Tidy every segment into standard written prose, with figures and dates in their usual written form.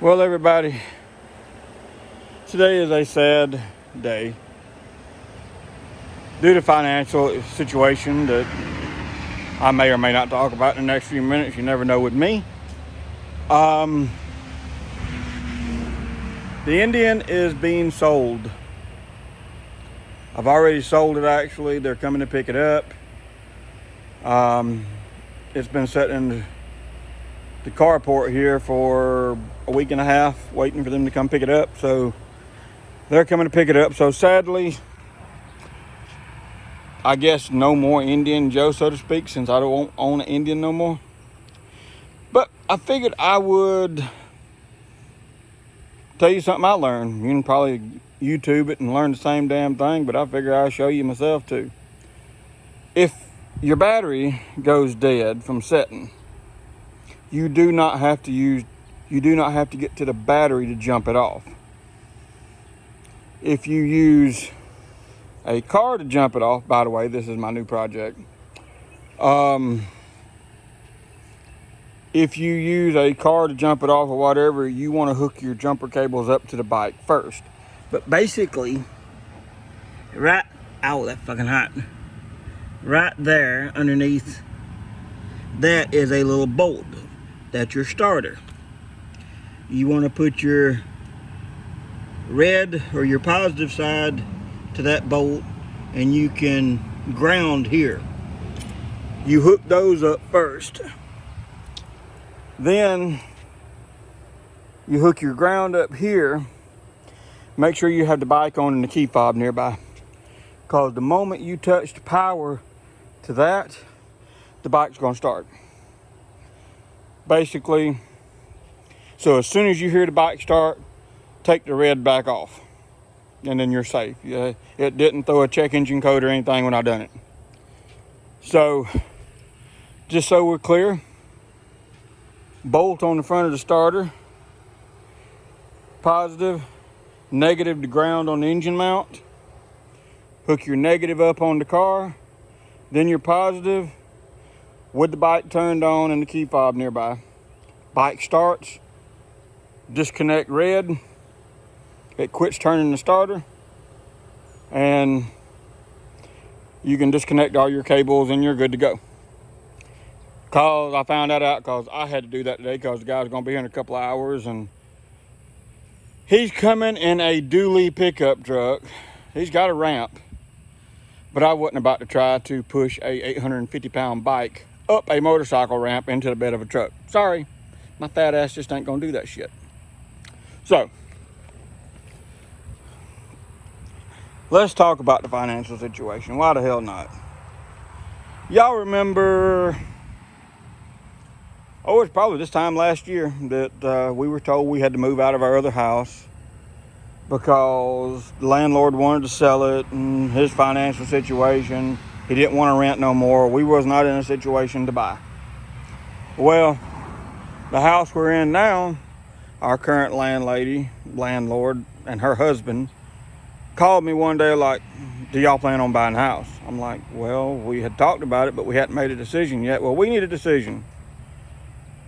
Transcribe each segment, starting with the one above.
Well, everybody, today is a sad day due to financial situation that I may or may not talk about in the next few minutes. You never know with me. The Indian is being sold. I've already sold it, actually. They're coming to pick it up. It's been sitting in the carport here for a week and a half, waiting for them to come pick it up. So they're coming to pick it up. So sadly, I guess no more Indian Joe, so to speak, since I don't own an Indian no more. But I figured I would tell you something I learned. You can probably YouTube it and learn the same damn thing, but I figure I'll show you myself too. If your battery goes dead from setting, you do not have to get to the battery to jump it off. If you use a car to jump it off, by the way, this is my new project. If you use a car to jump it off or whatever, you want to hook your jumper cables up to the bike first. But basically, that fucking hot. Right there underneath, that is a little bolt. That's your starter. You want to put your red or your positive side to that bolt, and you can ground here. You hook those up first. Then you hook your ground up here. Make sure you have the bike on and the key fob nearby, because the moment you touch the power to that, the bike's going to start. Basically, so as soon as you hear the bike start, take the red back off, and then you're safe. It didn't throw a check engine code or anything when I done it. So, just so we're clear, bolt on the front of the starter, positive, negative to ground on the engine mount. Hook your negative up on the car, then your positive with the bike turned on and the key fob nearby. Bike starts, disconnect red, it quits turning the starter, and you can disconnect all your cables and you're good to go. Cause I found that out because I had to do that today, because the guy's gonna be here in a couple of hours, and he's coming in a dually pickup truck. He's got a ramp, but I wasn't about to try to push a 850-pound bike up a motorcycle ramp into the bed of a truck. Sorry, my fat ass just ain't gonna do that shit. So, let's talk about the financial situation. Why the hell not? Y'all remember, it's probably this time last year that we were told we had to move out of our other house because the landlord wanted to sell it, and his financial situation, he didn't want to rent no more. We was not in a situation to buy. Well, the house we're in now, our current landlord, and her husband called me one day like, do y'all plan on buying a house? I'm like, well, we had talked about it, but we hadn't made a decision yet. Well, we need a decision.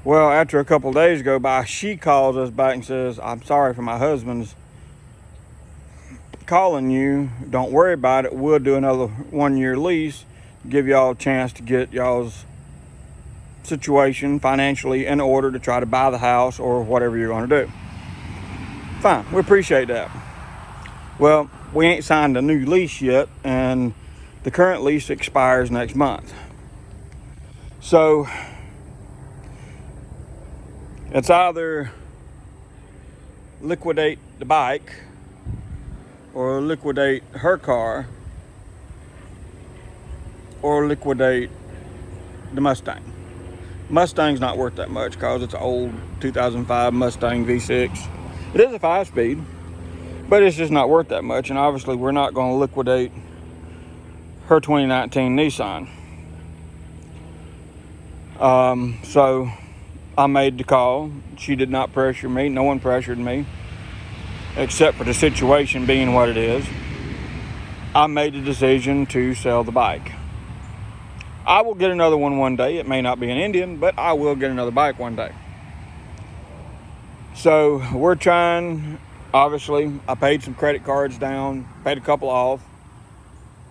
Well, after a couple of days go by, she calls us back and says, I'm sorry for my husband's calling you. Don't worry about it. We'll do another 1-year lease, give y'all a chance to get y'all's situation financially in order to try to buy the house or whatever you're going to do. Fine, we appreciate that. Well, we ain't signed a new lease yet, and the current lease expires next month. So it's either liquidate the bike or liquidate her car or liquidate the Mustang. Mustang's not worth that much because it's an old 2005 Mustang V6. It is a 5-speed, but it's just not worth that much, and obviously we're not going to liquidate her 2019 Nissan. So I made the call. She did not pressure me. No one pressured me, except for the situation being what it is. I made the decision to sell the bike. I will get another one day. It may not be an Indian, but I will get another bike one day. So we're trying, obviously, I paid some credit cards down, paid a couple off,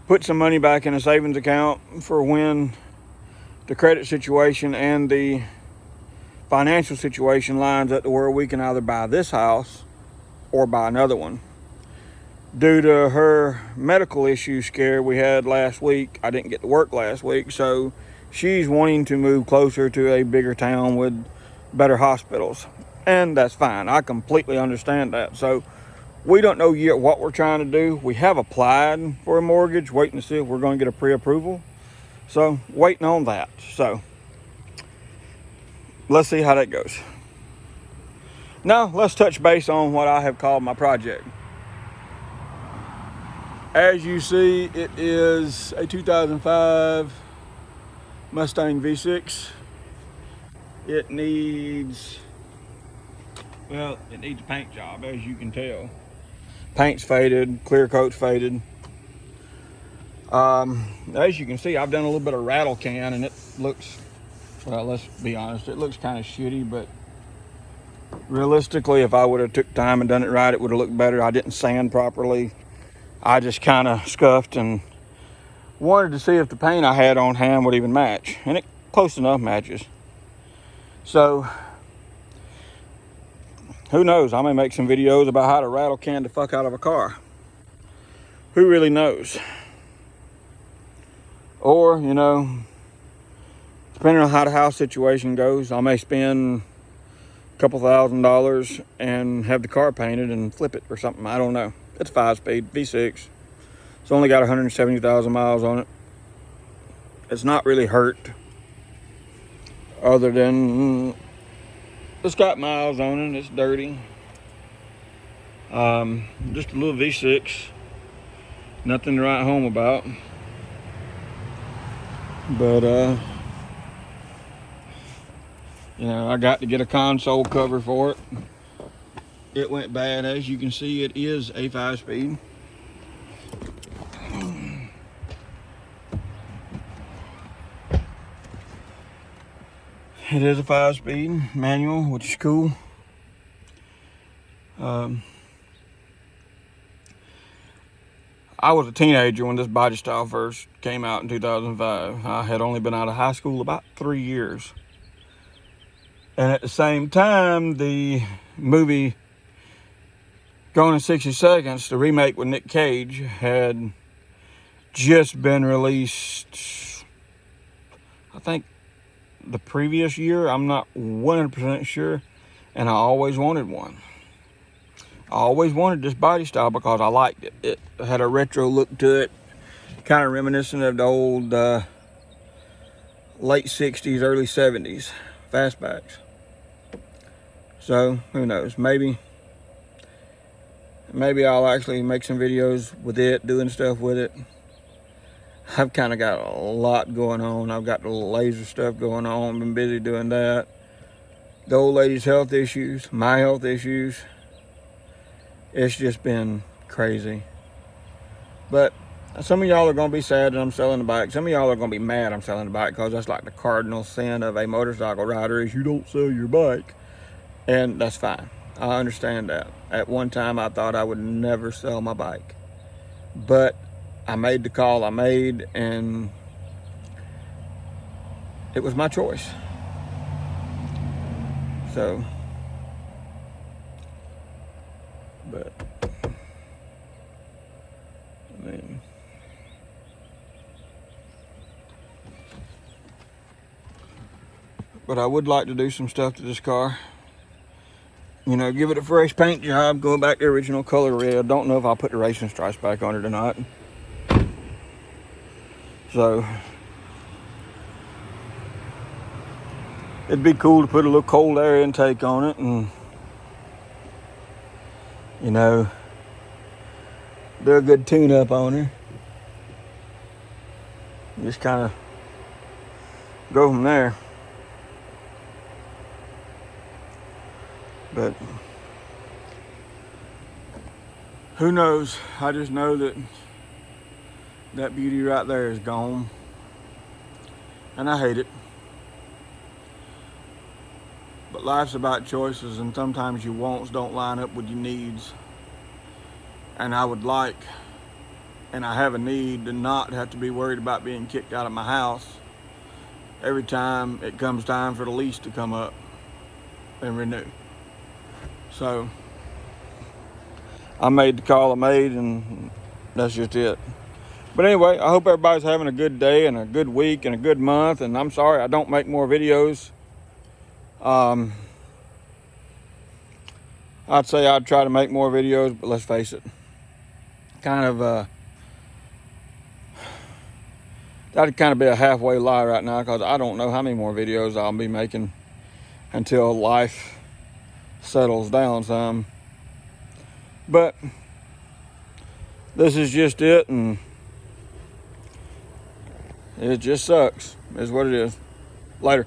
put some money back in a savings account for when the credit situation and the financial situation lines up to where we can either buy this house or buy another one. Due to her medical issue scare we had last week, I didn't get to work last week, so she's wanting to move closer to a bigger town with better hospitals. And that's fine. I completely understand that. So we don't know yet what we're trying to do. We have applied for a mortgage, waiting to see if we're going to get a pre-approval. So waiting on that. So let's see how that goes. Now let's touch base on what I have called my project. As you see, it is a 2005 Mustang V6. It needs a paint job, as you can tell. Paint's faded, clear coat's faded. As you can see, I've done a little bit of rattle can, and it looks, well, let's be honest, it looks kind of shitty, but realistically, if I would have took time and done it right, it would have looked better. I didn't sand properly. I just kind of scuffed and wanted to see if the paint I had on hand would even match, and it close enough matches. So who knows, I may make some videos about how to rattle can the fuck out of a car. Who really knows? Or, you know, depending on how the house situation goes, I may spend a couple $1,000s and have the car painted and flip it or something. I don't know. It's 5-speed V6. It's only got 170,000 miles on it. It's not really hurt, other than it's got miles on it. It's dirty. Just a little V6. Nothing to write home about. But you know, I got to get a console cover for it. It went bad. As you can see, it is a 5-speed. It is a 5-speed manual, which is cool. I was a teenager when this body style first came out in 2005. I had only been out of high school about 3 years. And at the same time, the movie Gone in 60 Seconds, the remake with Nick Cage, had just been released, I think, the previous year. I'm not 100% sure. And I always wanted one. I always wanted this body style because I liked it. It had a retro look to it, kind of reminiscent of the old late 60s, early 70s fastbacks. So, who knows? Maybe I'll actually make some videos with it, doing stuff with it. I've kind of got a lot going on. I've got the laser stuff going on. Been busy doing that. The old lady's health issues, my health issues. It's just been crazy. But some of y'all are going to be sad that I'm selling the bike. Some of y'all are going to be mad I'm selling the bike, because that's like the cardinal sin of a motorcycle rider, is you don't sell your bike. And that's fine. I understand that. At one time, I thought I would never sell my bike. But I made the call I made, and it was my choice. So, but, I mean, but I would like to do some stuff to this car. You know, give it a fresh paint job, go back to the original color red. Don't know if I'll put the racing stripes back on it or not. So, it'd be cool to put a little cold air intake on it and, you know, do a good tune-up on her. Just kind of go from there. But who knows? I just know that that beauty right there is gone, and I hate it. But life's about choices, and sometimes your wants don't line up with your needs. And I would like, and I have a need to not have to be worried about being kicked out of my house every time it comes time for the lease to come up and renew. So I made the call I made, and that's just it. But anyway, I hope everybody's having a good day and a good week and a good month. And I'm sorry I don't make more videos. I'd say I'd try to make more videos, but let's face it, that'd kind of be a halfway lie right now, because I don't know how many more videos I'll be making until life settles down some. But this is just it, and it just sucks, is what it is. Later.